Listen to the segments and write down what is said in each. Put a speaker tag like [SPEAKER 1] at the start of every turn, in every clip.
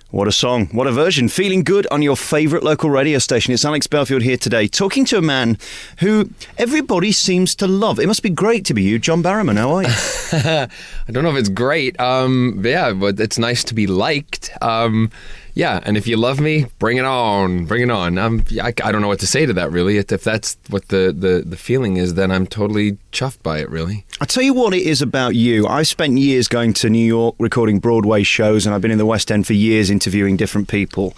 [SPEAKER 1] What a song. What a version. Feeling good on your favourite local radio station. It's Alex Belfield here today, talking to a man who everybody seems to love. It must be great to be you, John Barrowman. How are you?
[SPEAKER 2] I don't know if it's great. But it's nice to be liked. And if you love me, bring it on. Bring it on. I don't know what to say to that, really. If that's what the feeling is, then I'm totally chuffed by it, really.
[SPEAKER 1] I'll tell you what it is about you. I've spent years going to New York recording Broadway shows, and I've been in the West End for years interviewing different people.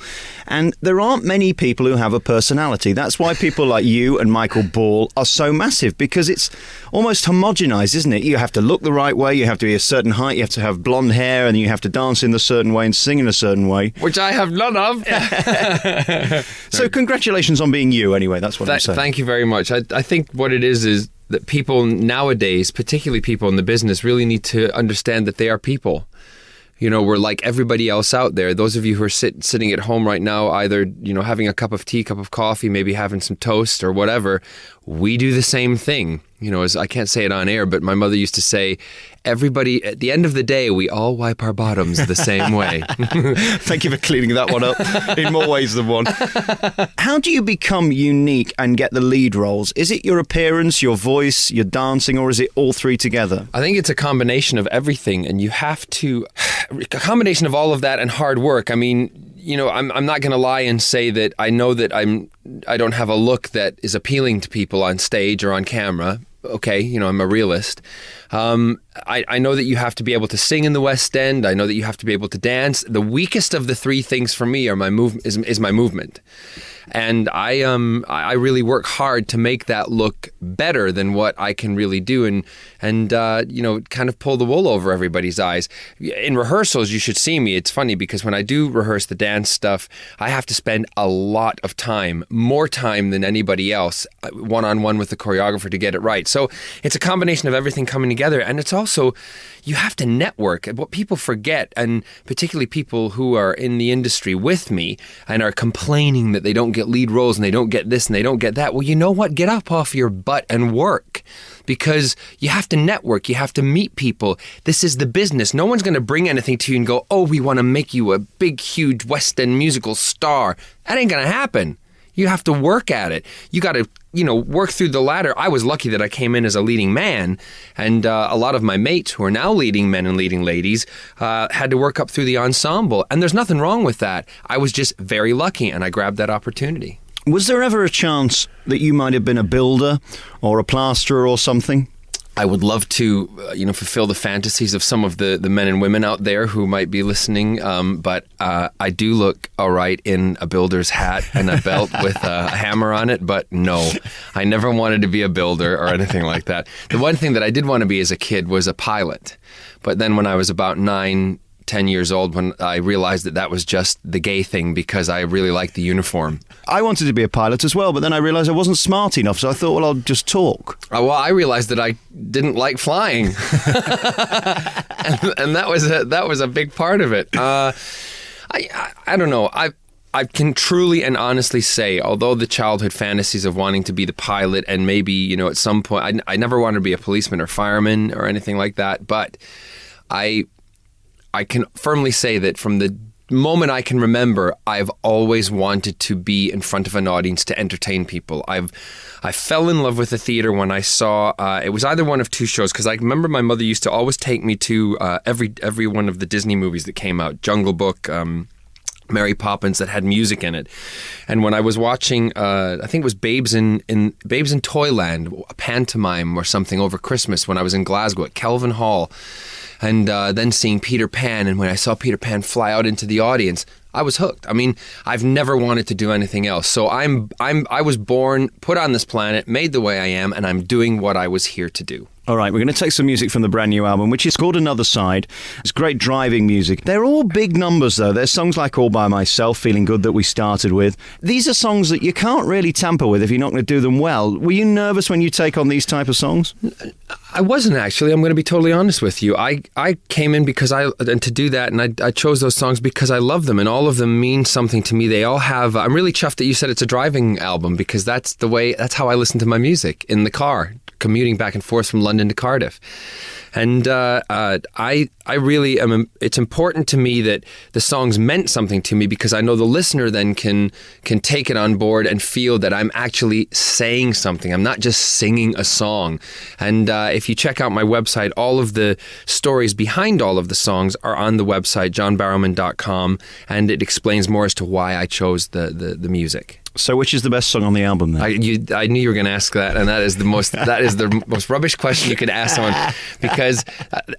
[SPEAKER 1] And there aren't many people who have a personality. That's why people like you and Michael Ball are so massive, because it's almost homogenized, isn't it? You have to look the right way, you have to be a certain height, you have to have blonde hair, and you have to dance in a certain way and sing in a certain way.
[SPEAKER 2] Which I have none of.
[SPEAKER 1] So congratulations on being you, anyway. That's what I'm saying.
[SPEAKER 2] Thank you very much. I think what it is that people nowadays, particularly people in the business, really need to understand that they are people. You know, we're like everybody else out there. Those of you who are sitting at home right now, either, having a cup of tea, cup of coffee, maybe having some toast or whatever, we do the same thing. As I can't say it on air, but my mother used to say, everybody, at the end of the day, we all wipe our bottoms the same way.
[SPEAKER 1] Thank you for cleaning that one up in more ways than one. How do you become unique and get the lead roles? Is it your appearance, your voice, your dancing, or is it all three together?
[SPEAKER 2] I think it's a combination of everything, and you have to, a combination of all of that and hard work. I mean, I'm not going to lie and say that I know that I don't have a look that is appealing to people on stage or on camera. Okay, I'm a realist. I know that you have to be able to sing in the West End. I know that you have to be able to dance. The weakest of the three things for me are my movement. And I really work hard to make that look better than what I can really do, and kind of pull the wool over everybody's eyes. In rehearsals, you should see me. It's funny because when I do rehearse the dance stuff, I have to spend a lot of time, more time than anybody else, one-on-one with the choreographer to get it right. So it's a combination of everything coming together, and it's also, you have to network. What people forget, and particularly people who are in the industry with me and are complaining that they don't get lead roles and they don't get this and they don't get that. Well, you know what? Get up off your butt and work, because you have to network. You have to meet people. This is the business. No one's going to bring anything to you and go, oh, we want to make you a big, huge West End musical star. That ain't going to happen. You have to work at it. You got to, work through the ladder. I was lucky that I came in as a leading man, and a lot of my mates who are now leading men and leading ladies had to work up through the ensemble. And there's nothing wrong with that. I was just very lucky, and I grabbed that opportunity.
[SPEAKER 1] Was there ever a chance that you might have been a builder or a plasterer or something?
[SPEAKER 2] I would love to, fulfill the fantasies of some of the men and women out there who might be listening. But I do look all right in a builder's hat and a belt with a hammer on it. But no, I never wanted to be a builder or anything like that. The one thing that I did want to be as a kid was a pilot. But then when I was about 9, 10 years old, when I realized that was just the gay thing, because I really liked the uniform.
[SPEAKER 1] I wanted to be a pilot as well, but then I realized I wasn't smart enough, so I thought, well, I'll just talk.
[SPEAKER 2] Well, I realized that I didn't like flying. and that was a big part of it. I don't know. I can truly and honestly say, although the childhood fantasies of wanting to be the pilot and maybe, at some point, I never wanted to be a policeman or fireman or anything like that, but I can firmly say that from the moment I can remember, I've always wanted to be in front of an audience to entertain people. I fell in love with the theater when I saw, it was either one of two shows, because I remember my mother used to always take me to every one of the Disney movies that came out, Jungle Book, Mary Poppins, that had music in it. And when I was watching, I think it was Babes in Toyland, a pantomime or something over Christmas when I was in Glasgow at Kelvin Hall, and then seeing Peter Pan, and when I saw Peter Pan fly out into the audience, I was hooked. I mean, I've never wanted to do anything else. So I was born, put on this planet, made the way I am, and I'm doing what I was here to do.
[SPEAKER 1] All right, we're going to take some music from the brand new album, which is called Another Side. It's great driving music. They're all big numbers, though. There's songs like All By Myself, Feeling Good, that we started with. These are songs that you can't really tamper with if you're not going to do them well. Were you nervous when you take on these type of songs?
[SPEAKER 2] I wasn't, actually. I'm going to be totally honest with you. I came in and to do that, and I chose those songs because I love them, and all of them mean something to me. They all have, I'm really chuffed that you said it's a driving album, because that's how I listen to my music, in the car, commuting back and forth from London to Cardiff. And I really am. It's important to me that the songs meant something to me, because I know the listener then can take it on board and feel that I'm actually saying something. I'm not just singing a song. And if you check out my website, all of the stories behind all of the songs are on the website, johnbarrowman.com, and it explains more as to why I chose the music.
[SPEAKER 1] So which is the best song on the album then?
[SPEAKER 2] I knew you were going to ask that, and that is the most rubbish question you could ask someone, because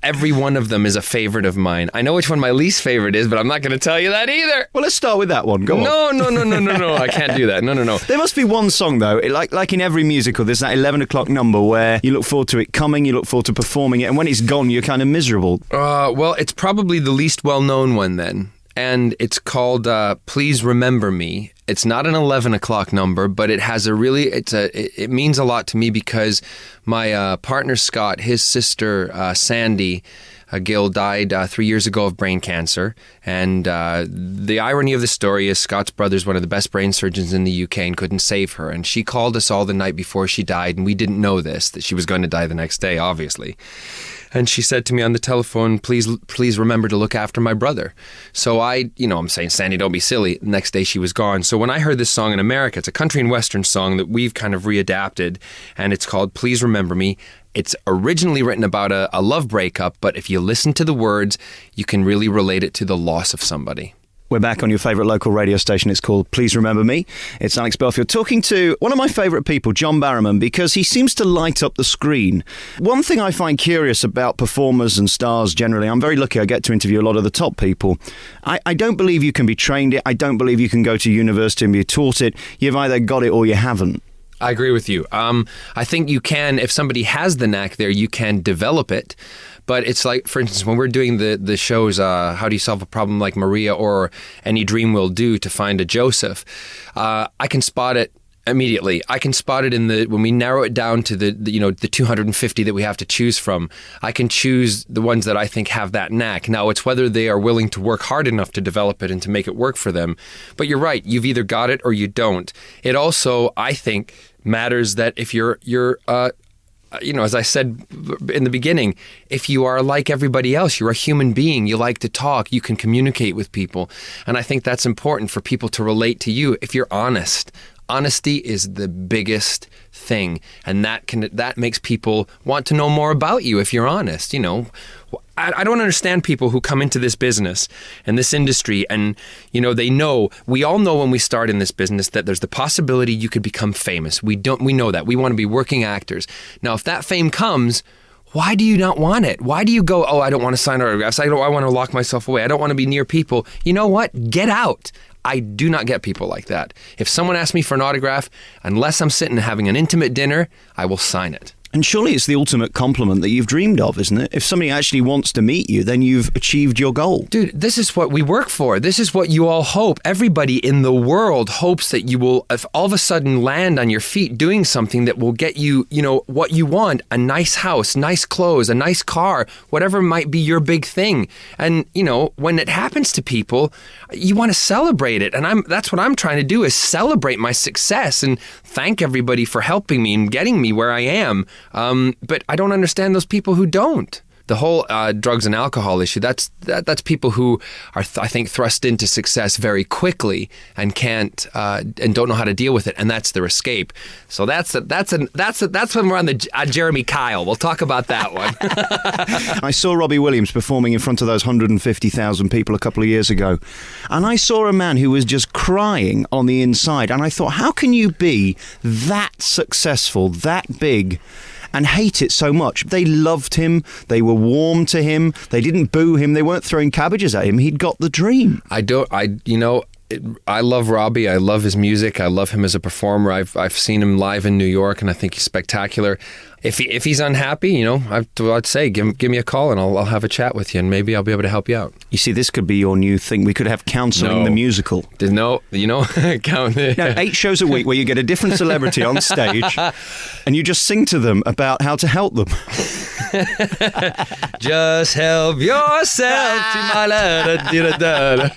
[SPEAKER 2] every one of them is a favorite of mine. I know which one my least favorite is, but I'm not going to tell you that either.
[SPEAKER 1] Well, let's start with that one. Go on.
[SPEAKER 2] No. I can't do that. No.
[SPEAKER 1] There must be one song, though, like in every musical, there's that 11 o'clock number where you look forward to it coming, you look forward to performing it, and when it's gone, you're kind of miserable.
[SPEAKER 2] Well, it's probably the least well-known one then. And it's called Please Remember Me. It's not an 11 o'clock number, but it has it means a lot to me, because my partner Scott, his sister Sandy Gill, died 3 years ago of brain cancer. And the irony of the story is Scott's brother's one of the best brain surgeons in the UK and couldn't save her. And she called us all the night before she died, and we didn't know that she was going to die the next day, obviously. And she said to me on the telephone, please remember to look after my brother. So I'm saying, Sandy, don't be silly. The next day she was gone. So when I heard this song in America, it's a country and western song that we've kind of readapted, and it's called Please Remember Me. It's originally written about a love breakup, but if you listen to the words, you can really relate it to the loss of somebody.
[SPEAKER 1] We're back on your favourite local radio station. It's called Please Remember Me. It's Alex Belfield talking to one of my favourite people, John Barrowman, because he seems to light up the screen. One thing I find curious about performers and stars generally, I'm very lucky I get to interview a lot of the top people. I don't believe you can be trained it. I don't believe you can go to university and be taught it. You've either got it or you haven't.
[SPEAKER 2] I agree with you. I think you can, if somebody has the knack there, you can develop it. But it's like, for instance, when we're doing the shows, How Do You Solve a Problem Like Maria, or Any Dream Will Do to Find a Joseph, I can spot it immediately. I can spot it when we narrow it down to the 250 that we have to choose from. I can choose the ones that I think have that knack. Now, it's whether they are willing to work hard enough to develop it and to make it work for them. But you're right. You've either got it or you don't. It also, I think, matters that if you're as I said in the beginning, if you are like everybody else, you're a human being, you like to talk, you can communicate with people. And I think that's important for people to relate to you if you're honest. Honesty is the biggest thing, and that makes people want to know more about you if you're honest. I don't understand people who come into this business and this industry and, we all know when we start in this business that there's the possibility you could become famous. We know that. We want to be working actors. Now, if that fame comes, why do you not want it? Why do you go, I don't want to sign autographs. I want to lock myself away. I don't want to be near people. You know what? Get out. I do not get people like that. If someone asks me for an autograph, unless I'm sitting having an intimate dinner, I will sign it.
[SPEAKER 1] And surely it's the ultimate compliment that you've dreamed of, isn't it? If somebody actually wants to meet you, then you've achieved your goal.
[SPEAKER 2] Dude, this is what we work for. This is what you all hope. Everybody in the world hopes that you will, if all of a sudden, land on your feet doing something that will get you, what you want, a nice house, nice clothes, a nice car, whatever might be your big thing. And, when it happens to people, you want to celebrate it. And that's what I'm trying to do, is celebrate my success and thank everybody for helping me and getting me where I am. But I don't understand those people who don't. The whole drugs and alcohol issue, that's people who are, I think, thrust into success very quickly and can't and don't know how to deal with it, and that's their escape. So that's when we're on the Jeremy Kyle. We'll talk about that one.
[SPEAKER 1] I saw Robbie Williams performing in front of those 150,000 people a couple of years ago, and I saw a man who was just crying on the inside, and I thought, how can you be that successful, that big, and hate it so much? They loved him. They were warm to him. They didn't boo him. They weren't throwing cabbages at him. He'd got the dream.
[SPEAKER 2] I love Robbie. I love his music. I love him as a performer. I've seen him live in New York, and I think he's spectacular. If he's unhappy, I'd say give me a call and I'll have a chat with you, and maybe I'll be able to help you out.
[SPEAKER 1] You see, this could be your new thing. We could have counselling the musical.
[SPEAKER 2] Now,
[SPEAKER 1] 8 shows a week where you get a different celebrity on stage and you just sing to them about how to help them.
[SPEAKER 2] Just help yourself to my letter.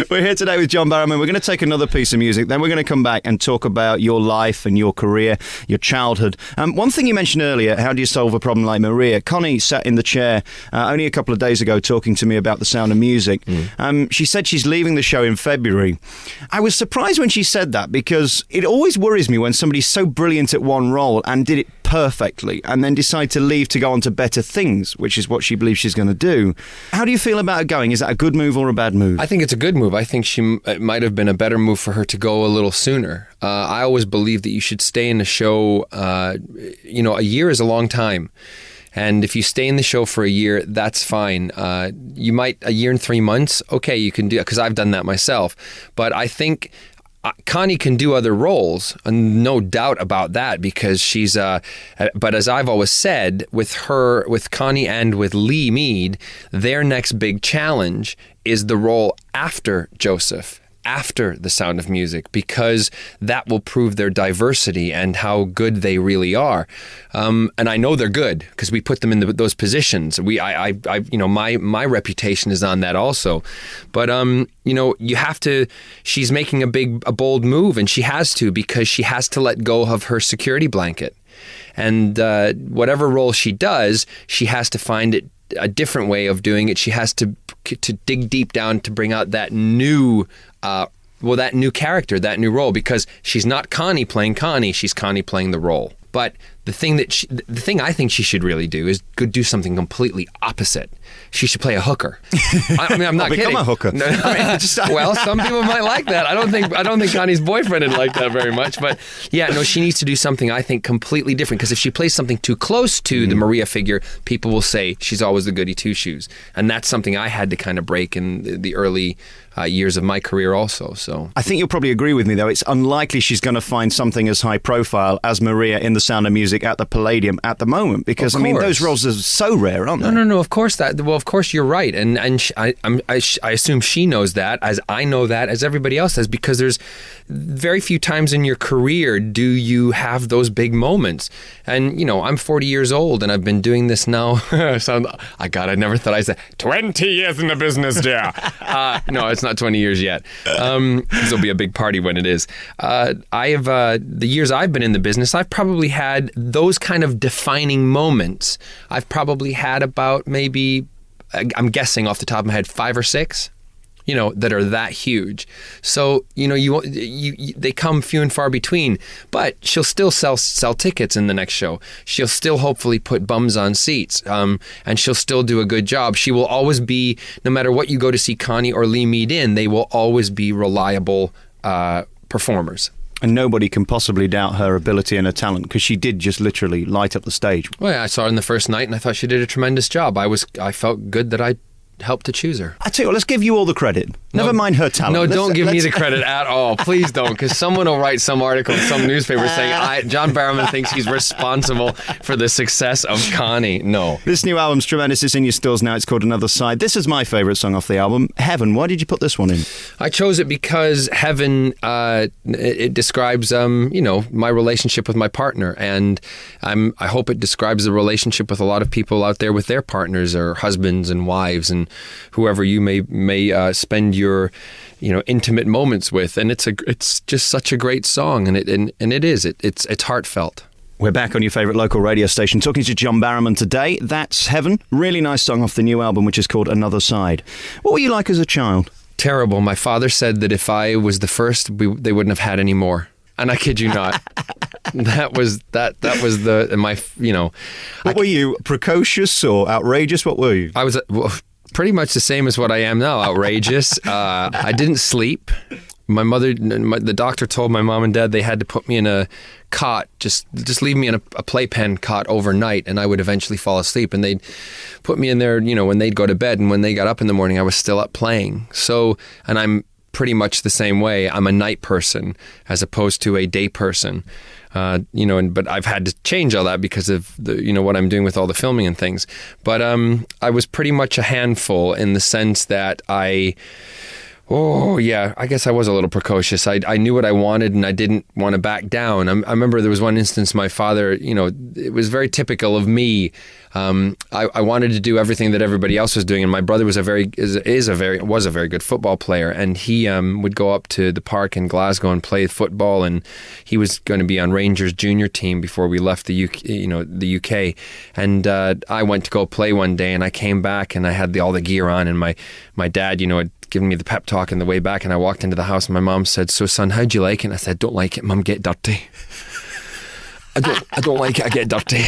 [SPEAKER 1] We're here today with John Barrowman. We're going to take another piece of music, then we're going to come back and talk about your life and your career, your childhood. One thing you mentioned earlier, how do you solve a problem like Maria? Connie sat in the chair only a couple of days ago talking to me about The Sound of Music. She said she's leaving the show in February. I was surprised when she said that, because it always worries me when somebody's so brilliant at one role and did it perfectly and then decide to leave to go on to better things, which is what she believes she's going to do. How do you feel about it going? Is that a good move or a bad move?
[SPEAKER 2] I think it's a good move. I think it might have been a better move for her to go a little sooner. I always believe that you should stay in the show. A year is a long time. And if you stay in the show for a year, that's fine. You might, a year and 3 months, okay, you can do it, because I've done that myself. But I think Connie can do other roles, no doubt about that, because she's, but as I've always said, with Connie and with Lee Mead, their next big challenge is the role after Joseph, after The Sound of Music, because that will prove their diversity and how good they really are. And I know they're good because we put them in those positions. My reputation is on that also. But you have to. She's making a bold move, and she has to, because she has to let go of her security blanket. And whatever role she does, she has to find a different way of doing it. She has to dig deep down to bring out that new that new character, that new role, because she's not Connie playing Connie, she's Connie playing the role. But the thing I think she should really do is do something completely opposite. She should play a hooker. I mean, I'm not kidding.
[SPEAKER 1] Become a hooker.
[SPEAKER 2] No, well, some people might like that. I don't think Connie's boyfriend would like that very much. But yeah, no, she needs to do something, I think, completely different. Because if she plays something too close to the Maria figure, people will say she's always the goody two shoes, and that's something I had to kind of break in the early years of my career also. So
[SPEAKER 1] I think you'll probably agree with me, though. It's unlikely she's going to find something as high profile as Maria in The Sound of Music at the Palladium at the moment, because I mean, those roles are so rare, aren't they?
[SPEAKER 2] No. Of course of course you're right, and I assume she knows that, as I know that, as everybody else does, because there's very few times in your career do you have those big moments. And I'm 40 years old, and I've been doing this now. I never thought I'd say 20 years in the business, dear. No, it's not 20 years yet. There'll be a big party when it is. The years I've been in the business, I've probably had those kind of defining moments. I've probably had about maybe, I'm guessing off the top of my head, 5 or 6, that are that huge. So, they come few and far between, but she'll still sell tickets in the next show. She'll still hopefully put bums on seats, and she'll still do a good job. She will always be, no matter what you go to see Connie or Lee Mead in, they will always be reliable performers.
[SPEAKER 1] And nobody can possibly doubt her ability and her talent, because she did just literally light up the stage.
[SPEAKER 2] Well, yeah, I saw her in the first night, and I thought she did a tremendous job. I felt good that I helped to choose her.
[SPEAKER 1] I tell you what, let's give you all the credit. Never mind her talent.
[SPEAKER 2] No, don't give me the credit at all. Please don't, because someone will write some article in some newspaper saying John Barrowman thinks he's responsible for the success of Connie. No.
[SPEAKER 1] This new album's tremendous. It's in your stores now. It's called Another Side. This is my favourite song off the album, Heaven. Why did you put this one in?
[SPEAKER 2] I chose it because Heaven, it describes, my relationship with my partner, and I hope it describes the relationship with a lot of people out there with their partners or husbands and wives and whoever you may spend your intimate moments with. And it's just such a great song, and it's heartfelt.
[SPEAKER 1] We're back on your favourite local radio station talking to John Barrowman today. That's Heaven. Really nice song off the new album, which is called Another Side. What were you like as a child?
[SPEAKER 2] Terrible. My father said that if I was the first, they wouldn't have had any more. And I kid you not. That was
[SPEAKER 1] What were you, precocious or outrageous? What were you?
[SPEAKER 2] I was pretty much the same as what I am now, outrageous. I didn't sleep. My mother, the doctor told my mom and dad they had to put me in a cot, just leave me in a playpen cot overnight, and I would eventually fall asleep. And they'd put me in there, when they'd go to bed, and when they got up in the morning, I was still up playing. So, and I'm pretty much the same way. I'm a night person as opposed to a day person. But I've had to change all that because of what I'm doing with all the filming and things. But I was pretty much a handful in the sense that Oh, yeah. I guess I was a little precocious. I knew what I wanted and I didn't want to back down. I remember there was one instance my father, it was very typical of me. I wanted to do everything that everybody else was doing, and my brother was a very good football player, and he would go up to the park in Glasgow and play football, and he was going to be on Rangers junior team before we left the UK, and I went to go play one day, and I came back and I had all the gear on, and my dad, had given me the pep talk on the way back, and I walked into the house and my mom said, "So son, how'd you like it?" And I said, "Don't like it, Mum, get dirty." I don't like it, I get dirty.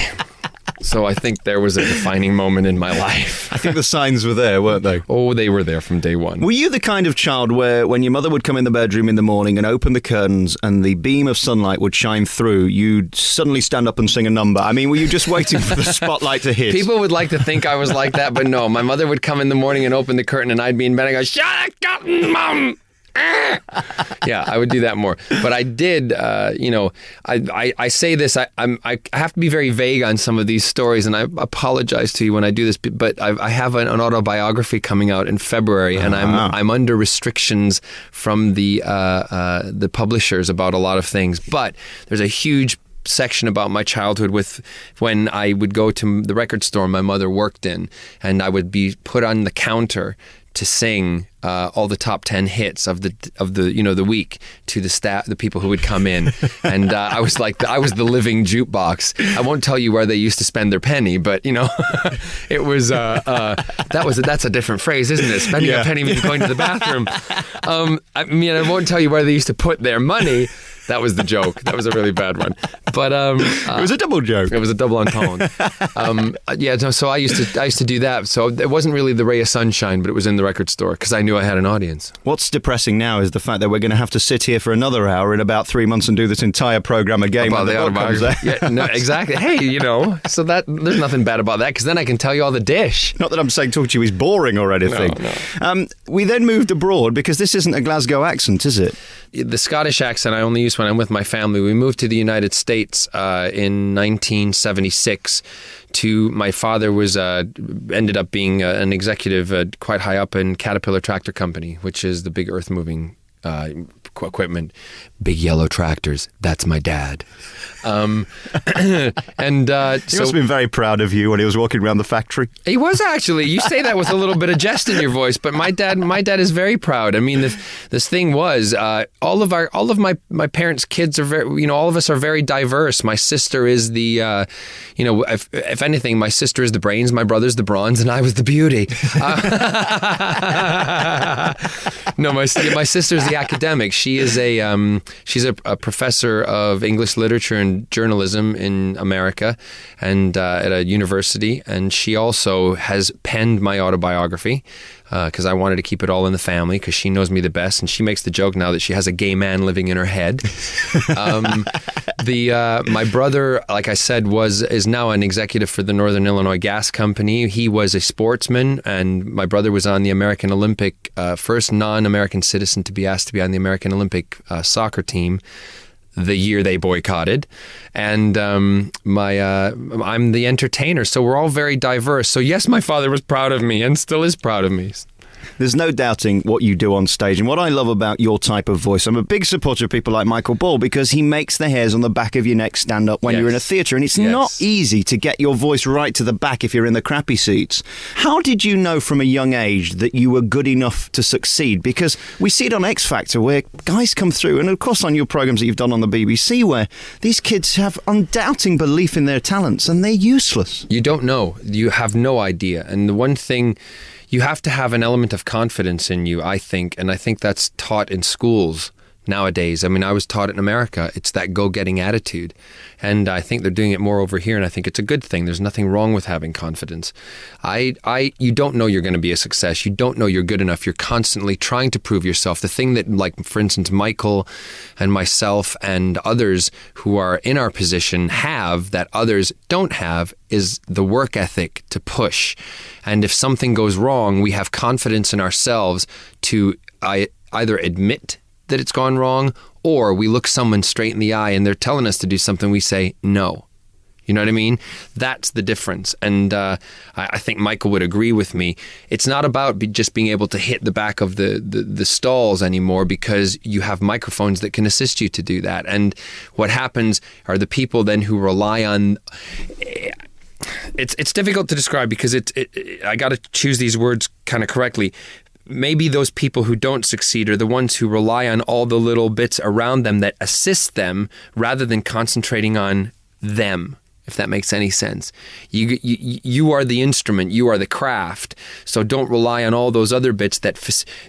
[SPEAKER 2] So I think there was a defining moment in my life.
[SPEAKER 1] I think the signs were there, weren't they?
[SPEAKER 2] Oh, they were there from day one.
[SPEAKER 1] Were you the kind of child where when your mother would come in the bedroom in the morning and open the curtains and the beam of sunlight would shine through, you'd suddenly stand up and sing a number? I mean, were you just waiting for the spotlight to hit?
[SPEAKER 2] People would like to think I was like that, but no. My mother would come in the morning and open the curtain and I'd be in bed and go, "Shut the curtain, Mum!" Yeah, I would do that more. But I did, I say this, I have to be very vague on some of these stories, and I apologize to you when I do this, but I have an autobiography coming out in February, and I'm under restrictions from the publishers about a lot of things. But there's a huge section about my childhood with when I would go to the record store my mother worked in, and I would be put on the counter to sing all the top 10 hits of the week to the staff, the people who would come in, and I was the living jukebox. I won't tell you where they used to spend their penny, but it was that's a different phrase, isn't it? Spending a penny means going to the bathroom. I won't tell you where they used to put their money. That was the joke. That was a really bad one. But
[SPEAKER 1] it was a double joke.
[SPEAKER 2] It was a double entendre. So I used to do that. So it wasn't really the ray of sunshine, but it was in the record store because I knew I had an audience.
[SPEAKER 1] What's depressing now is the fact that we're going to have to sit here for another hour in about 3 months and do this entire program again.
[SPEAKER 2] About the autobiography. Yeah, no, exactly. Hey, so that there's nothing bad about that because then I can tell you all the dish.
[SPEAKER 1] Not that I'm saying talk to you is boring or anything.
[SPEAKER 2] No.
[SPEAKER 1] We then moved abroad because this isn't a Glasgow accent, is it?
[SPEAKER 2] The Scottish accent I only use when I'm with my family. We moved to the United States in 1976. My father ended up being an executive quite high up in Caterpillar Tractor Company, which is the big earth moving equipment. Big yellow tractors. That's my dad. And
[SPEAKER 1] he must have been very proud of you when he was walking around the factory.
[SPEAKER 2] He was actually. You say that with a little bit of jest in your voice, but my dad is very proud. I mean, this thing was all of my parents' kids are very, all of us are very diverse. My sister is the, if anything, my sister is the brains, my brother's the bronze, and I was the beauty. No, my sister's the academic. She is she's a professor of English literature and journalism in America and at a university, and she also has penned my autobiography because I wanted to keep it all in the family because she knows me the best, and she makes the joke now that she has a gay man living in her head. My brother, like I said, is now an executive for the Northern Illinois Gas Company. He was a sportsman, and my brother was on the American Olympic, first non-American citizen to be asked to be on the American Olympic soccer team the year they boycotted. And I'm the entertainer, so we're all very diverse. So yes, my father was proud of me and still is proud of me.
[SPEAKER 1] There's no doubting what you do on stage. And what I love about your type of voice, I'm a big supporter of people like Michael Ball because he makes the hairs on the back of your neck stand up when you're in a theatre. And it's not easy to get your voice right to the back if you're in the crappy seats. How did you know from a young age that you were good enough to succeed? Because we see it on X Factor where guys come through, and of course on your programmes that you've done on the BBC, where these kids have undoubting belief in their talents and they're useless.
[SPEAKER 2] You don't know. You have no idea. And the one thing... You have to have an element of confidence in you, I think, and I think that's taught in schools nowadays. I mean, I was taught it in America. It's that go-getting attitude, and I think they're doing it more over here, and I think it's a good thing. There's nothing wrong with having confidence. You don't know you're going to be a success. You don't know you're good enough. You're constantly trying to prove yourself. The thing that, like, for instance, Michael and myself and others who are in our position have that others don't have is the work ethic to push. And if something goes wrong, we have confidence in ourselves to either admit that it's gone wrong, or we look someone straight in the eye and they're telling us to do something, we say, no, You know what I mean? That's the difference. And I think Michael would agree with me. It's not about just being able to hit the back of the stalls anymore, because you have microphones that can assist you to do that. And what happens are the people then who rely on... It's difficult to describe, because I got to choose these words kind of correctly. Maybe those people who don't succeed are the ones who rely on all the little bits around them that assist them, rather than concentrating on them, if that makes any sense. You are the instrument, you are the craft, so don't rely on all those other bits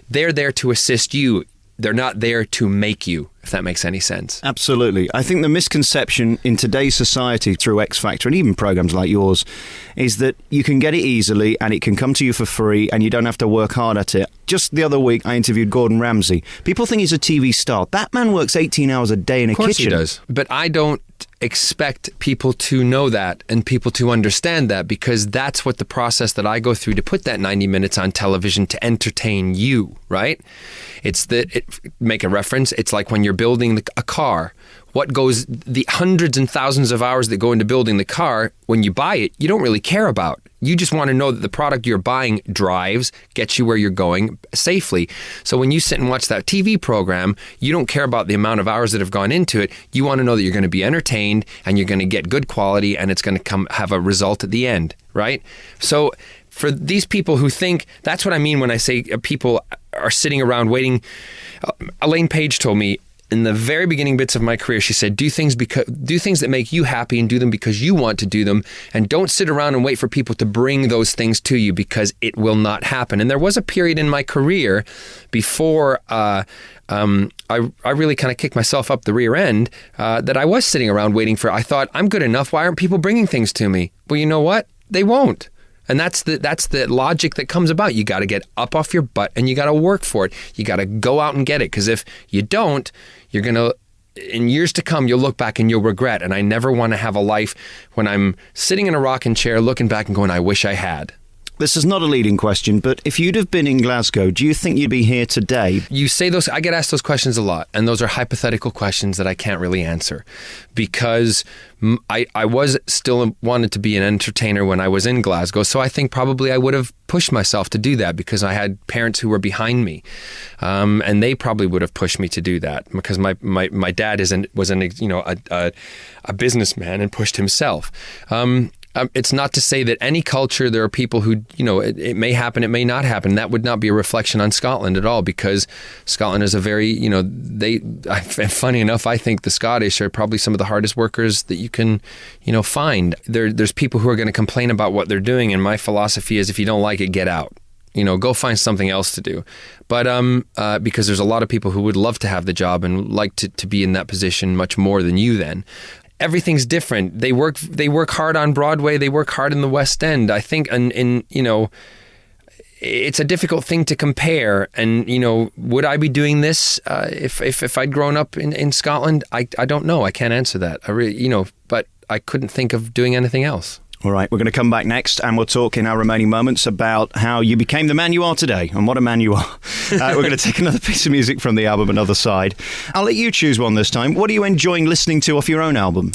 [SPEAKER 2] they're there to assist you. They're not there to make you, if that makes any sense.
[SPEAKER 1] Absolutely. I think the misconception in today's society through X Factor and even programs like yours is that you can get it easily and it can come to you for free and you don't have to work hard at it. Just the other week, I interviewed Gordon Ramsay. People think he's a TV star. That man works 18 hours a day in a kitchen.
[SPEAKER 2] Of course he does. But I don't expect people to know that and people to understand that, because that's what the process that I go through to put that 90 minutes on television to entertain you, right? Make a reference, it's like when you're building a car. What goes, the hundreds and thousands of hours that go into building the car, when you buy it, you don't really care about. You just want to know that the product you're buying drives, gets you where you're going safely. So when you sit and watch that TV program, you don't care about the amount of hours that have gone into it. You want to know that you're going to be entertained and you're going to get good quality and it's going to have a result at the end, right? So for these people who think, that's what I mean when I say people are sitting around waiting. Elaine Page told me, in the very beginning bits of my career, she said, do things that make you happy and do them because you want to do them, and don't sit around and wait for people to bring those things to you, because it will not happen. And there was a period in my career before I really kind of kicked myself up the rear end that I was sitting around waiting for. I thought, I'm good enough. Why aren't people bringing things to me? Well, you know what? They won't. And that's the logic that comes about. You got to get up off your butt and you got to work for it. You got to go out and get it. Because if you don't, you're going to, in years to come, you'll look back and you'll regret. And I never want to have a life when I'm sitting in a rocking chair looking back and going, I wish I had.
[SPEAKER 1] This is not a leading question, but if you'd have been in Glasgow, do you think you'd be here today?
[SPEAKER 2] You say those, I get asked those questions a lot, and those are hypothetical questions that I can't really answer, because I was still wanted to be an entertainer when I was in Glasgow, so I think probably I would have pushed myself to do that, because I had parents who were behind me, and they probably would have pushed me to do that, because my dad was a businessman and pushed himself. It's not to say that any culture, there are people who, it may happen, it may not happen. That would not be a reflection on Scotland at all, because Scotland is a very, funny enough, I think the Scottish are probably some of the hardest workers that you can, find. There's people who are going to complain about what they're doing, and my philosophy is, if you don't like it, get out. Go find something else to do. But because there's a lot of people who would love to have the job and like to be in that position much more than you then. Everything's different. They work hard on Broadway. They work hard in the West End. I think, it's a difficult thing to compare. And would I be doing this if I'd grown up in Scotland? I don't know. I can't answer that. I really, but I couldn't think of doing anything else.
[SPEAKER 1] All right, we're going to come back next and we'll talk in our remaining moments about how you became the man you are today, and what a man you are. We're going to take another piece of music from the album, Another Side. I'll let you choose one this time. What are you enjoying listening to off your own album?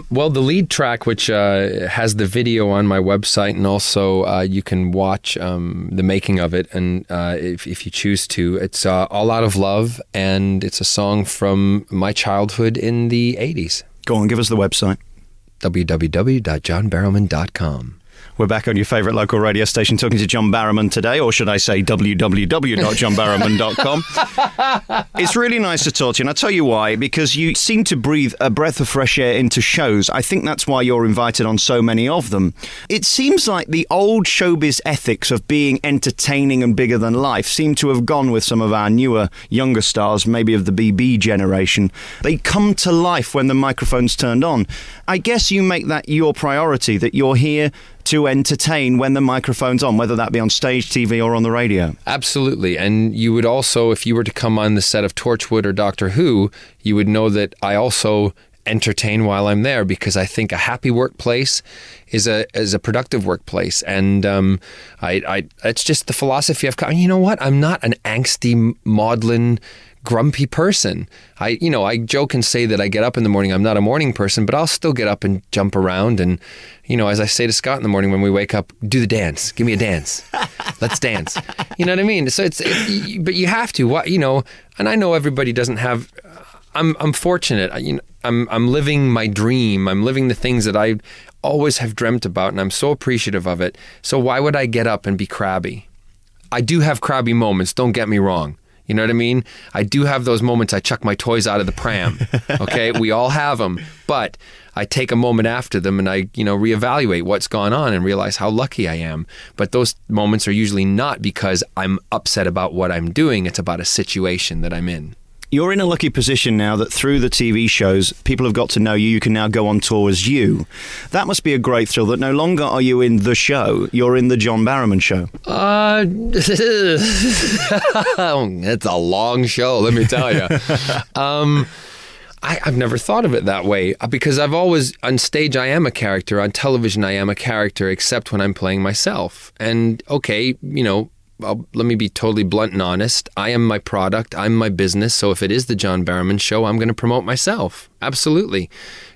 [SPEAKER 2] Well, the lead track, which has the video on my website, and also you can watch the making of it, and if you choose to, it's All Out of Love, and it's a song from my childhood in the 80s.
[SPEAKER 1] Go on, give us the website.
[SPEAKER 2] www.johnbarrowman.com.
[SPEAKER 1] We're back on your favourite local radio station talking to John Barrowman today, or should I say www.johnbarrowman.com. It's really nice to talk to you, and I'll tell you why, because you seem to breathe a breath of fresh air into shows. I think that's why you're invited on so many of them. It seems like the old showbiz ethics of being entertaining and bigger than life seem to have gone with some of our newer, younger stars, maybe of the BB generation. They come to life when the microphone's turned on. I guess you make that your priority, that you're here to entertain when the microphone's on, whether that be on stage, TV, or on the radio.
[SPEAKER 2] Absolutely. And you would also, if you were to come on the set of Torchwood or Doctor Who, you would know that I also entertain while I'm there, because I think a happy workplace is a productive workplace. And it's just the philosophy I've got. You know what? I'm not an angsty, maudlin, grumpy person. I joke and say that I get up in the morning. I'm not a morning person, but I'll still get up and jump around. And, as I say to Scott in the morning when we wake up, do the dance. Give me a dance. Let's dance. You know what I mean? So but you have to, and I know everybody doesn't have, I'm fortunate. I'm living my dream. I'm living the things that I always have dreamt about, and I'm so appreciative of it. So why would I get up and be crabby? I do have crabby moments, don't get me wrong. You know what I mean? I do have those moments I chuck my toys out of the pram. Okay? We all have them. But I take a moment after them and I, reevaluate what's gone on and realize how lucky I am. But those moments are usually not because I'm upset about what I'm doing. It's about a situation that I'm in.
[SPEAKER 1] You're in a lucky position now that through the TV shows, people have got to know you. You can now go on tour as you. That must be a great thrill that no longer are you in the show, you're in the John Barrowman show.
[SPEAKER 2] It's a long show, let me tell you. I've never thought of it that way, because I've always, on stage I am a character, on television I am a character, except when I'm playing myself. And okay, let me be totally blunt and honest. I am my product. I'm my business. So if it is the John Barrowman show, I'm going to promote myself. Absolutely.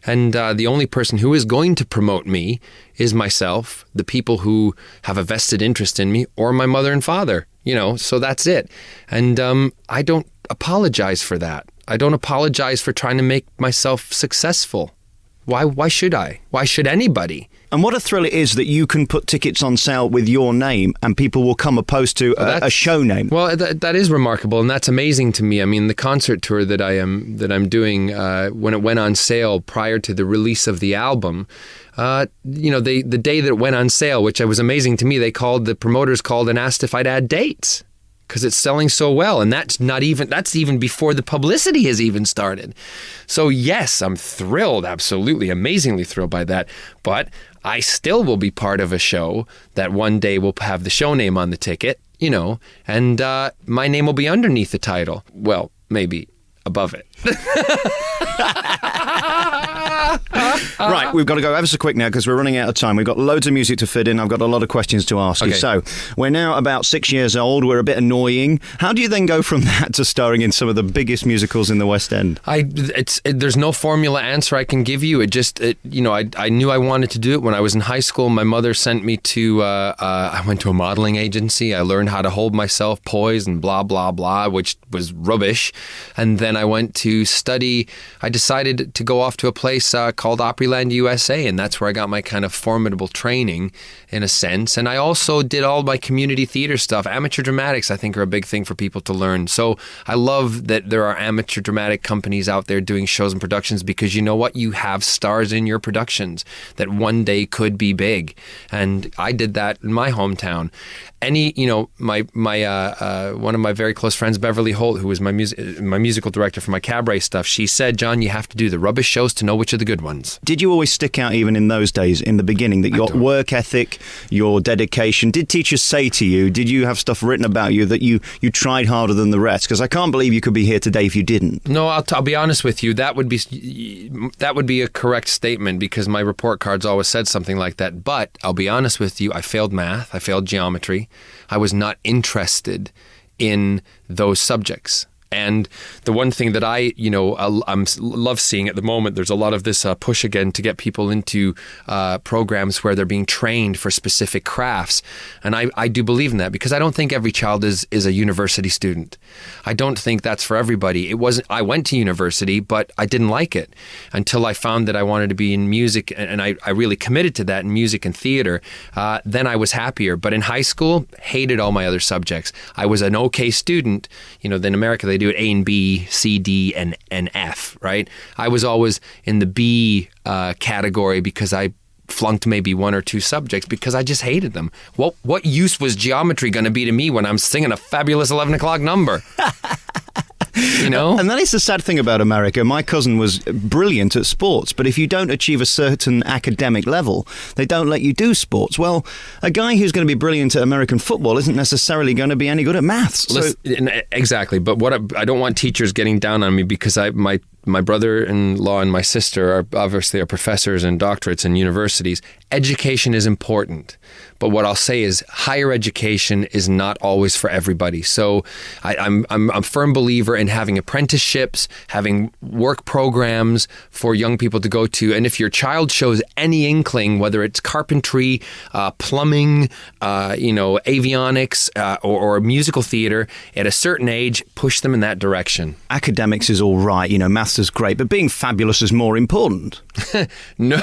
[SPEAKER 2] And the only person who is going to promote me is myself, the people who have a vested interest in me, or my mother and father, so that's it. And I don't apologize for that. I don't apologize for trying to make myself successful. Why should I? Why should anybody?
[SPEAKER 1] And what a thrill it is that you can put tickets on sale with your name and people will come opposed to a show name.
[SPEAKER 2] Well, that is remarkable, and that's amazing to me. I mean, the concert tour that I'm doing, when it went on sale prior to the release of the album, the day that it went on sale, which was amazing to me, the promoters called and asked if I'd add dates, because it's selling so well. And that's even before the publicity has even started. So yes, I'm thrilled, absolutely, amazingly thrilled by that. But I still will be part of a show that one day will have the show name on the ticket, and my name will be underneath the title. Well, maybe above it.
[SPEAKER 1] Right, we've got to go ever so quick now because we're running out of time. We've got loads of music to fit in. I've got a lot of questions to ask you. So, we're now about 6 years old. We're a bit annoying. How do you then go from that to starring in some of the biggest musicals in the West End?
[SPEAKER 2] There's no formula answer I can give you. I knew I wanted to do it when I was in high school. My mother sent me to, I went to a modeling agency. I learned how to hold myself poised and blah, blah, blah, which was rubbish. And then I went to study. I decided to go off to a place called Opryland, USA, and that's where I got my kind of formidable training, in a sense. And I also did all my community theater stuff. Amateur dramatics, I think, are a big thing for people to learn. So I love that there are amateur dramatic companies out there doing shows and productions, because you know what? You have stars in your productions that one day could be big. And I did that in my hometown. My one of my very close friends, Beverly Holt, who was my musical director for my cabaret stuff, she said, "John, you have to do the rubbish shows to know which are the good ones."
[SPEAKER 1] Did you always stick out even in those days, in the beginning, that your work ethic, your dedication, did teachers say to you, did you have stuff written about you that you tried harder than the rest? Because I can't believe you could be here today if you didn't.
[SPEAKER 2] No, I'll be honest with you. That would be a correct statement, because my report cards always said something like that. But I'll be honest with you, I failed math, I failed geometry. I was not interested in those subjects. And the one thing that I love seeing at the moment, there's a lot of this push again to get people into programs where they're being trained for specific crafts. And I do believe in that, because I don't think every child is a university student. I don't think that's for everybody. I went to university, but I didn't like it until I found that I wanted to be in music, and I really committed to that in music and theater. Then I was happier. But in high school, hated all my other subjects. I was an okay student. In America, they do it A and B, C, D, and F, right? I was always in the B category because I flunked maybe one or two subjects because I just hated them. What use was geometry going to be to me when I'm singing a fabulous 11 o'clock number?
[SPEAKER 1] And that is the sad thing about America. My cousin was brilliant at sports, but if you don't achieve a certain academic level, they don't let you do sports. Well, a guy who's going to be brilliant at American football isn't necessarily going to be any good at maths.
[SPEAKER 2] Exactly. But I don't want teachers getting down on me, because my my brother-in-law and my sister are obviously professors and doctorates in universities. Education is important. But what I'll say is higher education is not always for everybody. So I'm a firm believer in having apprenticeships, having work programs for young people to go to. And if your child shows any inkling, whether it's carpentry, plumbing, avionics, or musical theater, at a certain age, push them in that direction.
[SPEAKER 1] Academics is all right, maths is great, but being fabulous is more important.
[SPEAKER 2] No.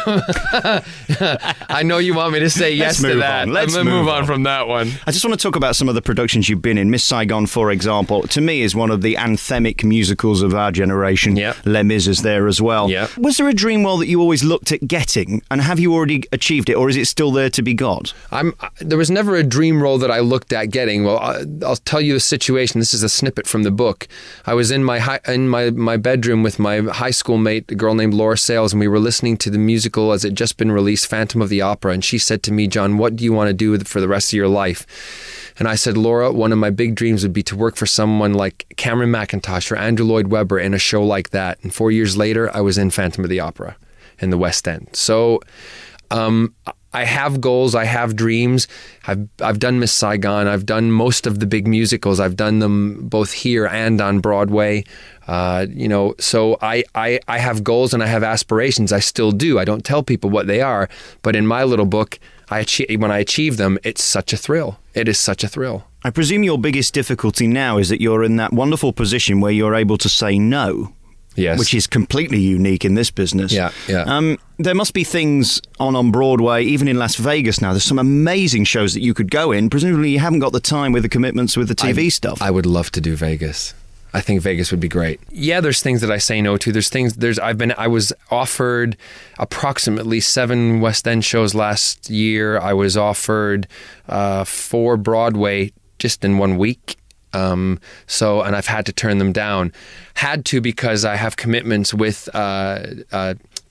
[SPEAKER 2] I know you want me to say yes to that.
[SPEAKER 1] Let's
[SPEAKER 2] move on from that one.
[SPEAKER 1] I just want to talk about some of the productions you've been in. Miss Saigon, for example, to me is one of the anthemic musicals of our generation.
[SPEAKER 2] Yep.
[SPEAKER 1] Les Mis is there as well.
[SPEAKER 2] Yep.
[SPEAKER 1] Was there a dream role that you always looked at getting, and have you already achieved it, or is it still there to be got?
[SPEAKER 2] There was never a dream role that I looked at getting. Well, I'll tell you the situation. This is a snippet from the book. I was in my bedroom with my high school mate, a girl named Laura Sales, and we were listening to the musical as it just been released, Phantom of the Opera, and she said to me, "John, what do you want to do for the rest of your life?" And I said, "Laura, one of my big dreams would be to work for someone like Cameron McIntosh or Andrew Lloyd Webber in a show like that." And 4 years later, I was in Phantom of the Opera in the West End. So I have goals, I have dreams. I've done Miss Saigon. I've done most of the big musicals. I've done them both here and on Broadway. So I have goals and I have aspirations. I still do. I don't tell people what they are, but in my little book, when I achieve them, it's such a thrill. It is such a thrill.
[SPEAKER 1] I presume your biggest difficulty now is that you're in that wonderful position where you're able to say no.
[SPEAKER 2] Yes.
[SPEAKER 1] Which is completely unique in this business.
[SPEAKER 2] Yeah.
[SPEAKER 1] There must be things on Broadway, even in Las Vegas now. There's some amazing shows that you could go in. Presumably you haven't got the time with the commitments with the TV stuff.
[SPEAKER 2] I would love to do Vegas. I think Vegas would be great. Yeah, there's things that I say no to. I was offered approximately 7 West End shows last year. I was offered 4 Broadway just in 1 week. And I've had to turn them down. Had to because I have commitments with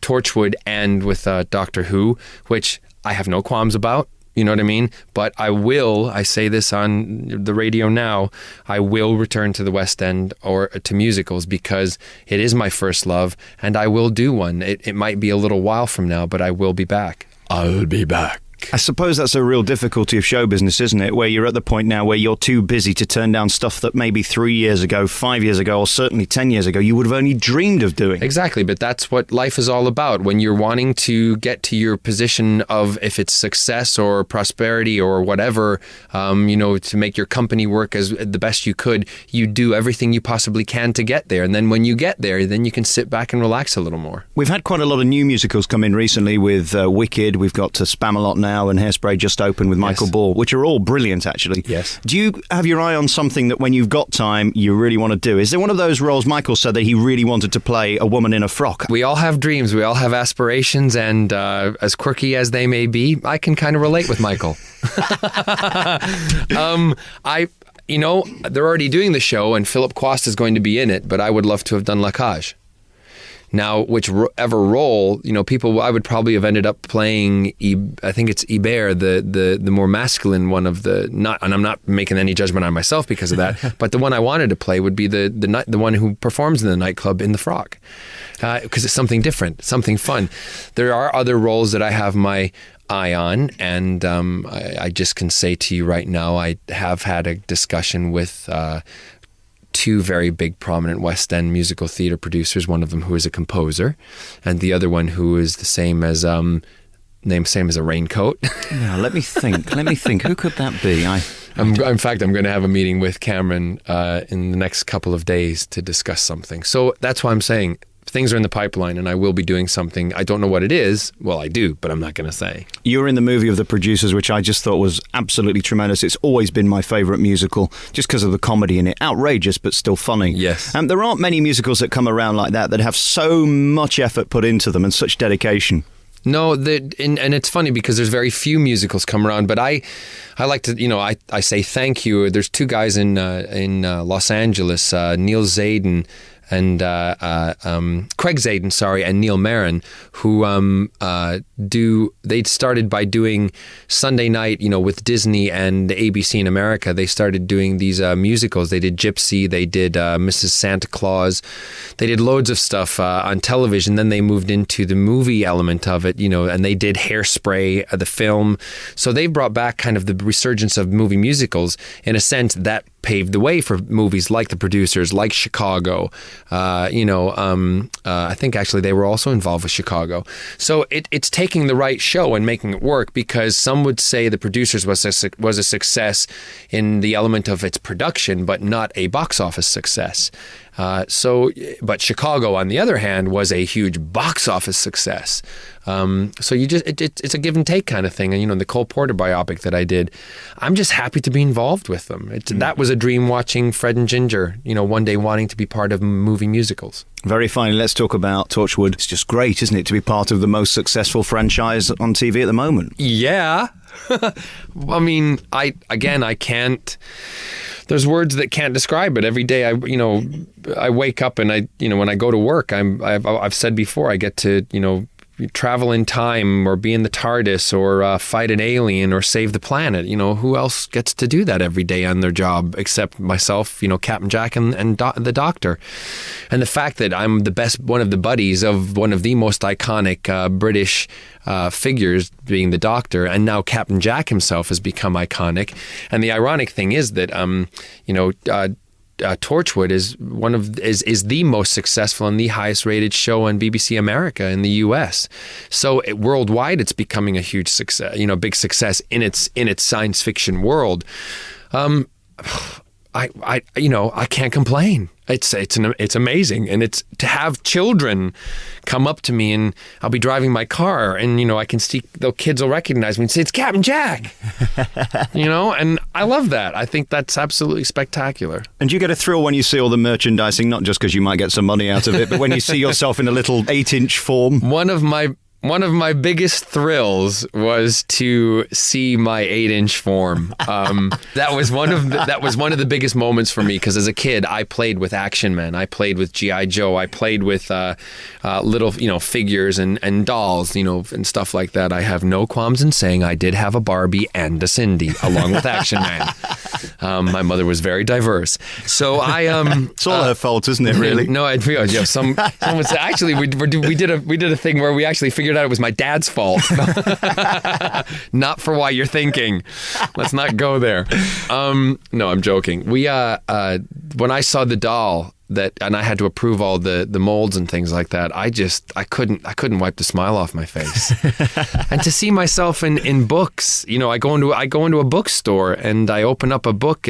[SPEAKER 2] Torchwood and with Doctor Who, which I have no qualms about. You know what I mean? But I say this on the radio now, I will return to the West End or to musicals because it is my first love and I will do one. It might be a little while from now, but I will be back. I'll be back.
[SPEAKER 1] I suppose that's a real difficulty of show business, isn't it? Where you're at the point now where you're too busy to turn down stuff that maybe 3 years ago, 5 years ago, or certainly 10 years ago, you would have only dreamed of doing.
[SPEAKER 2] Exactly, but that's what life is all about. When you're wanting to get to your position of if it's success or prosperity or whatever, to make your company work as the best you could, you do everything you possibly can to get there. And then when you get there, then you can sit back and relax a little more.
[SPEAKER 1] We've had quite a lot of new musicals come in recently with Wicked. We've got Spamalot now. And Hairspray just opened with Michael Ball, which are all brilliant, actually.
[SPEAKER 2] Yes.
[SPEAKER 1] Do you have your eye on something that when you've got time, you really want to do? Is there one of those roles Michael said that he really wanted to play a woman in a frock?
[SPEAKER 2] We all have dreams. We all have aspirations. And as quirky as they may be, I can kind of relate with Michael. They're already doing the show and Philip Quast is going to be in it, but I would love to have done La Cage. Now, whichever role, I would probably have ended up playing, I think it's Ibert, the more masculine one of and I'm not making any judgment on myself because of that, but the one I wanted to play would be the one who performs in the nightclub in the frock, because it's something different, something fun. There are other roles that I have my eye on, and I just can say to you right now, I have had a discussion with 2 very big prominent West End musical theatre producers, one of them who is a composer and the other one who is the same as same as a raincoat.
[SPEAKER 1] Yeah, let me think. Who could that be?
[SPEAKER 2] In fact, I'm going to have a meeting with Cameron in the next couple of days to discuss something. So that's why I'm saying things are in the pipeline and I will be doing something. I don't know what it is. Well, I do, but I'm not going to say.
[SPEAKER 1] You're in the movie of The Producers, which I just thought was absolutely tremendous. It's always been my favourite musical just because of the comedy in it. Outrageous, but still funny.
[SPEAKER 2] Yes.
[SPEAKER 1] There aren't many musicals that come around like that have so much effort put into them and such dedication.
[SPEAKER 2] No, and it's funny because there's very few musicals come around, but I like to, I say thank you. There's 2 guys in Los Angeles, Neil Zayden, Craig Zadan, and Neil Marin, who they started by doing Sunday night, with Disney and ABC in America. They started doing these musicals. They did Gypsy, they did Mrs. Santa Claus, they did loads of stuff on television. Then they moved into the movie element of it, and they did Hairspray, the film. So they brought back kind of the resurgence of movie musicals. In a sense, that paved the way for movies like The Producers, like Chicago. I think actually they were also involved with Chicago. So it's taking the right show and making it work, because some would say The Producers was a success in the element of its production, but not a box office success. But Chicago, on the other hand, was a huge box office success. So it's a give and take kind of thing. And, the Cole Porter biopic that I did, I'm just happy to be involved with them. That was a dream, watching Fred and Ginger, one day wanting to be part of movie musicals.
[SPEAKER 1] Very finally, let's talk about Torchwood. It's just great, isn't it, to be part of the most successful franchise on TV at the moment?
[SPEAKER 2] Yeah. I mean, I can't... There's words that can't describe it. Every day, I wake up and when I go to work, I've said before, I get to, travel in time or be in the TARDIS or fight an alien or save the planet. Who else gets to do that every day on their job except myself, Captain Jack and the Doctor. And the fact that I'm one of the buddies of one of the most iconic British figures, being the Doctor, and now Captain Jack himself has become iconic. And the ironic thing is that, Torchwood is the most successful and the highest rated show on BBC America in the US. So worldwide, it's becoming a huge success, big success in its science fiction world. I can't complain. It's amazing, and it's to have children come up to me, and I'll be driving my car, and I can see the kids will recognize me and say, "It's Captain Jack," and I love that. I think that's absolutely spectacular.
[SPEAKER 1] And do you get a thrill when you see all the merchandising, not just because you might get some money out of it, but when you see yourself in a little 8-inch form?
[SPEAKER 2] One of my biggest thrills was to see my 8-inch form. That was one of the biggest moments for me, because as a kid, I played with Action Man, I played with G.I. Joe, I played with little figures and dolls, and stuff like that. I have no qualms in saying I did have a Barbie and a Cindy along with Action Man. My mother was very diverse, so
[SPEAKER 1] it's all her fault, isn't it? Really?
[SPEAKER 2] No, I feel some would say, actually we did a thing where we actually figured out it was my dad's fault. Not for why you're thinking. Let's not go there. No, I'm joking. We when I saw the doll, and I had to approve all the molds and things like that, I couldn't wipe the smile off my face. And to see myself in books, I go into a bookstore and I open up a book,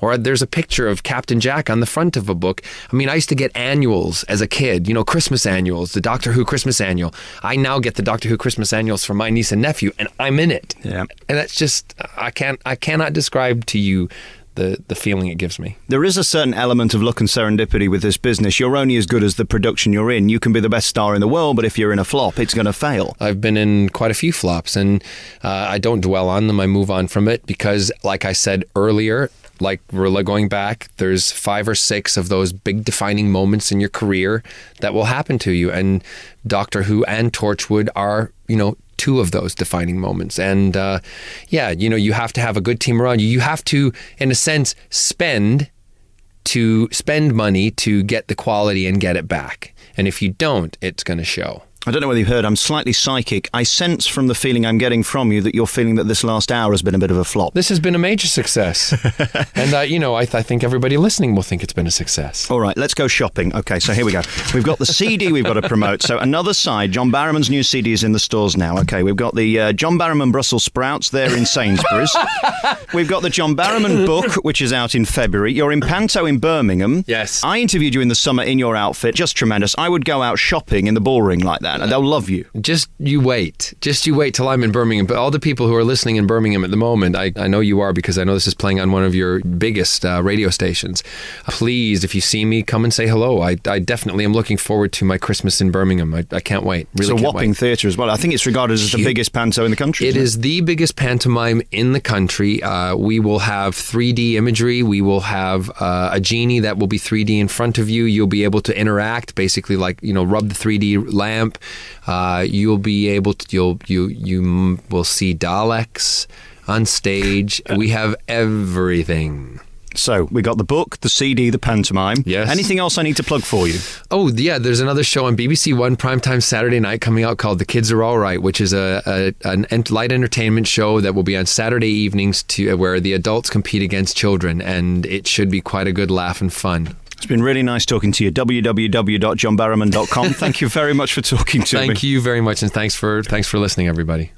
[SPEAKER 2] or there's a picture of Captain Jack on the front of a book. I mean, I used to get annuals as a kid, Christmas annuals, the Doctor Who Christmas annual. I now get the Doctor Who Christmas annuals for my niece and nephew, and I'm in it.
[SPEAKER 1] Yeah.
[SPEAKER 2] And that's just, I cannot describe to you the feeling it gives me.
[SPEAKER 1] There is a certain element of luck and serendipity with this business. You're only as good as the production you're in. You can be the best star in the world, but if you're in a flop, it's going to fail.
[SPEAKER 2] I've been in quite a few flops, and I don't dwell on them. I move on from it because, like I said earlier, like we're going back, there's 5 or 6 of those big defining moments in your career that will happen to you. And Doctor Who and Torchwood are, 2 of those defining moments. And you have to have a good team around you. You have to, in a sense, spend money to get the quality and get it back. And if you don't, it's going to show.
[SPEAKER 1] I don't know whether you've heard, I'm slightly psychic. I sense from the feeling I'm getting from you that you're feeling that this last hour has been a bit of a flop.
[SPEAKER 2] This has been a major success. And, I think everybody listening will think it's been a success.
[SPEAKER 1] All right, let's go shopping. Okay, so here we go. We've got the CD we've got to promote. So another side, John Barrowman's new CD is in the stores now. Okay, we've got the John Barrowman Brussels sprouts there in Sainsbury's. We've got the John Barrowman book, which is out in February. You're in Panto in Birmingham.
[SPEAKER 2] Yes.
[SPEAKER 1] I interviewed you in the summer in your outfit. Just tremendous. I would go out shopping in the Bullring like that. that. They'll love you.
[SPEAKER 2] Just you wait till I'm in Birmingham. But all the people who are listening in Birmingham at the moment, I know you are, because I know this is playing on one of your biggest radio stations. Please, if you see me, come and say hello. I definitely am looking forward to my Christmas in Birmingham. I can't wait. Really,
[SPEAKER 1] it's a whopping theatre as well. I think it's regarded as the biggest panto in the country.
[SPEAKER 2] It is the biggest pantomime in the country. We will have 3D imagery. We will have a genie that will be 3D in front of you. You'll be able to interact, basically like, rub the 3D lamp. You'll be able to, you will see Daleks on stage. We have everything.
[SPEAKER 1] So we got the book, the CD, the pantomime.
[SPEAKER 2] Yes.
[SPEAKER 1] Anything else I need to plug for you?
[SPEAKER 2] Oh, yeah. There's another show on BBC One primetime Saturday night coming out called The Kids Are All Right, which is a light entertainment show that will be on Saturday evenings where the adults compete against children, and it should be quite a good laugh and fun.
[SPEAKER 1] It's been really nice talking to you. www.johnbarrowman.com. Thank you very much for talking to me.
[SPEAKER 2] Thank you very much, and thanks for listening, everybody.